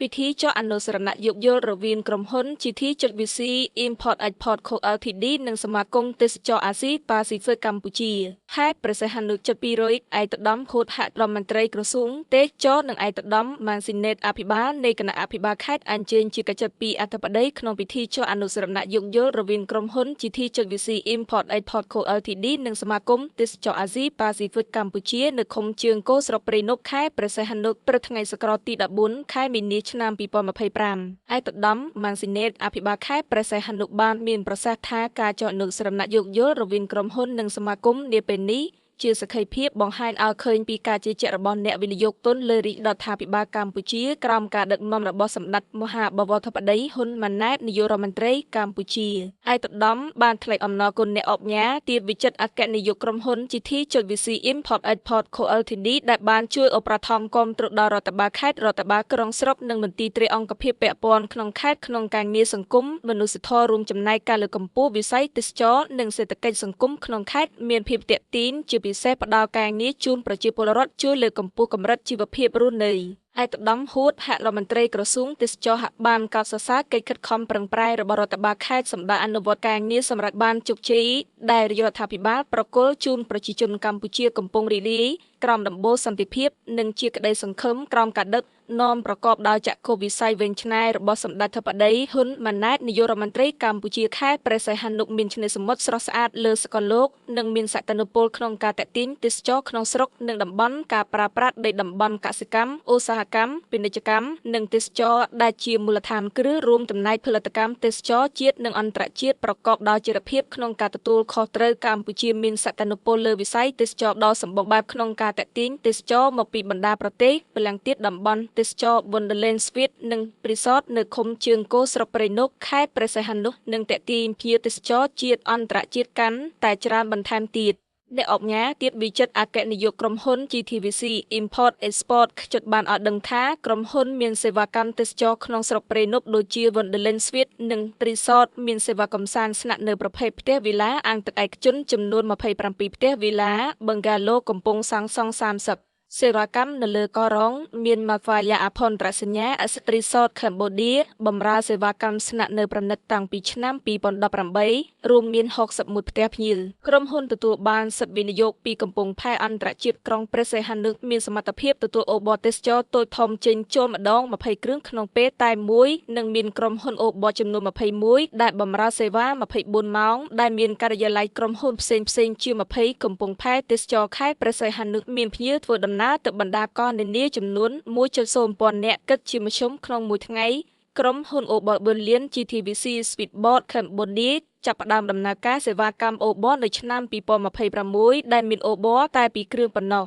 ពិធីចុះអនុស្សរណៈយោគយល់រវាងក្រុមហ៊ុន GT.VC Import Export Co Ltd និងសមាគមទេសចរអាស៊ីប៉ាស៊ីហ្វិកកម្ពុជាហេតុប្រសិទ្ធនុជិត200ឯកឧត្តមហូតហៈរដ្ឋមន្ត្រីក្រសួងទេសចរនិងឯកឧត្តមម៉ាស៊ីណេតអភិបាលនៃគណៈអភិបាលខេត្តអញ្ជើញជាកញ្ចប់ពីអធិបតីក្នុងពិធីចុះអនុស្សរណៈយោគយល់រវាងក្រុមហ៊ុន GT.VC Import Export Co Ltd និងសមាគមទេសចរអាស៊ីប៉ាស៊ីហ្វិកកម្ពុជានៅឃុំជើងគោស្រុកព្រៃនប់ខេត្តព្រះសីហនុព្រឹកថ្ងៃសក្រទី14ខែមីនាឆ្នាំ2025ឯកឧត្តមម៉ាស៊ីណេតអភិបាលខេត្តព្រះសីហនុបានមានប្រសាសន៍ថាការចុះអនុស្សរណៈយោគយល់រវាងក្រុមហ៊ុននិងសមាគមនាពេលនេះជាសក្ខីភាពបង្ហាញឲ្យឃើញពីការជឿជាក់របស់អ្នកវិនិយោគទុនលើរាជរដ្ឋាភិបាលកម្ពុជាក្រោមការដឹកនាំរបស់សម្ដេចមហាបវរធិបតីហ៊ុនម៉ាណែតនាយករដ្ឋមន្ត្រីកម្ពុជាឯកឧត្តមបានថ្លែងអំណរគុណអ្នកអបញាទាបវិចិត្រអគ្គនាយកក្រុមហ៊ុន GT.VC Import Export Co Ltd ដែលបានជួយឧបត្ថម្ភគាំទ្រដល់រដ្ឋបាលខេត្តរដ្ឋបាលក្រុងស្រុកនិងមន្ទីរត្រីអង្គភាពពាក់ព័ន្ធក្នុងខេត្តក្នុងការងារសង្គមមនុស្សធម៌រួមចំណែកការលើកកម្ពស់វិស័យទេសចរណ៍និងសេដ្ឋកិច្ចសង្គមក្នុងខេត្តមានភាពទាក់ទាញជាពិសេសផ្ដល់ការងារជូនប្រជាពលរដ្ឋជួយលើកកម្ពស់កម្រិតជីវភាពរស់នៅឯកឧត្តមហួតហៈរដ្ឋមន្ត្រីក្រសួងទេសចរណ៍បានកោតសរសើរកិច្ចខិតខំប្រឹងប្រែងរបស់រដ្ឋបាលខេត្តសម្ដៅអនុវត្តការងារសម្រាប់បានជោគជ័យដែលរាជរដ្ឋាភិបាលប្រគល់ជូនប្រជាជនកម្ពុជាកំពុងរីករាយក្រោមដំបូលសន្តិភាពនិងជាក្តីសង្ឃឹមក្រោមការដឹកនាំប្រកបដោយចក្ខុវិស័យវែងឆ្ងាយរបស់សម្ដេចធិបតីហ៊ុនម៉ាណែតនាយករដ្ឋមន្ត្រីកម្ពុជាខេត្តព្រះសីហនុមានឆ្នេរសមុទ្រស្រស់ស្អាតលើសកលលោកនិងមានសក្តានុពលក្នុងការទាក់ទាញទេសចរក្នុងស្រុកនិងតំបន់ការប្រើប្រាស់ដីតំបន់កសិកម្មឧស្សាហកម្មពាណិជ្ជកម្មនិងទេសចរដែលជាមូលដ្ឋានគ្រឹះរួមចំណែកផលិតកម្មទេសចរជាតិនិងអន្តរជាតិប្រកបដោយចីរភាពក្នុងការទទួលខុសត្រូវកម្ពុជាមានសក្តានុពលលើវិស័យទេសចរដ៏សម្បូរបែបក្នុងការទាក់ទាញទេសចរមកពីបណ្ដាប្រទេសម្យ៉ាងទៀតតំបន់ទេសចរ Wonderland Suite និង Resort នៅឃុំជើងគោស្រុកព្រៃនប់ខេត្តព្រះសីហនុនិងទាក់ទាញភ្ញៀវទេសចរជាតិអន្តរជាតិកាន់តែច្រើនបន្ថែមទៀតអ្នកអបញាទៀតវិចិត្រអគ្គនាយកក្រុមហ៊ុន GTVC Import Export ខ្ជិតបានឲ្យដឹងថាក្រុមហ៊ុនមានសេវាកម្មទេសចរក្នុងស្រុកព្រៃនប់ដូចជា Wonderland Suite និង Resort មានសេវាកម្សាន្តស្នាក់នៅប្រភេទផ្ទះវីឡាអាងទឹកឯកជនចំនួន27ផ្ទះវីឡា Bungalow កំពុងសាងសង់30សេវាកម្មនៅលើកោះរងមាន Mafia អភ័ន្តរសញ្ញា Asset Resort Cambodia បម្រើសេវាកម្មស្នាក់នៅប្រណិតតាំងពីឆ្នាំ2018រួមមាន61ផ្ទះភ្ញៀវក្រុមហ៊ុនទទួលបានសិទ្ធិវិនិយោគពីកំពង់ផែអន្តរជាតិក្រុងព្រះសីហនុមានសមត្ថភាពទទួលអូបទេសចរតូចធំចេញចូលម្ដង20គ្រឿងក្នុងពេលតែមួយនិងមានក្រុមហ៊ុនអូបចំនួន21ដែលបម្រើសេវា24ម៉ោងដែលមានការិយាល័យក្រុមហ៊ុនផ្សេងជា20កំពង់ផែទេសចរខេត្តព្រះសីហនុមានភ្ញៀវធ្វើដំណើរទៅបណ្ដាកោះនានាចំនួន 1.0 ពាន់នាក់គិតជាមធ្យមក្នុងមួយថ្ងៃក្រុមហ៊ុនអូប4លាន GTVC Speedboat Cambodia ចាប់ផ្ដើមដំណើរការសេវាកម្មអូបនៅឆ្នាំ2026ដែលមានអូបតែ2គ្រឿងប៉ុណ្ណោះ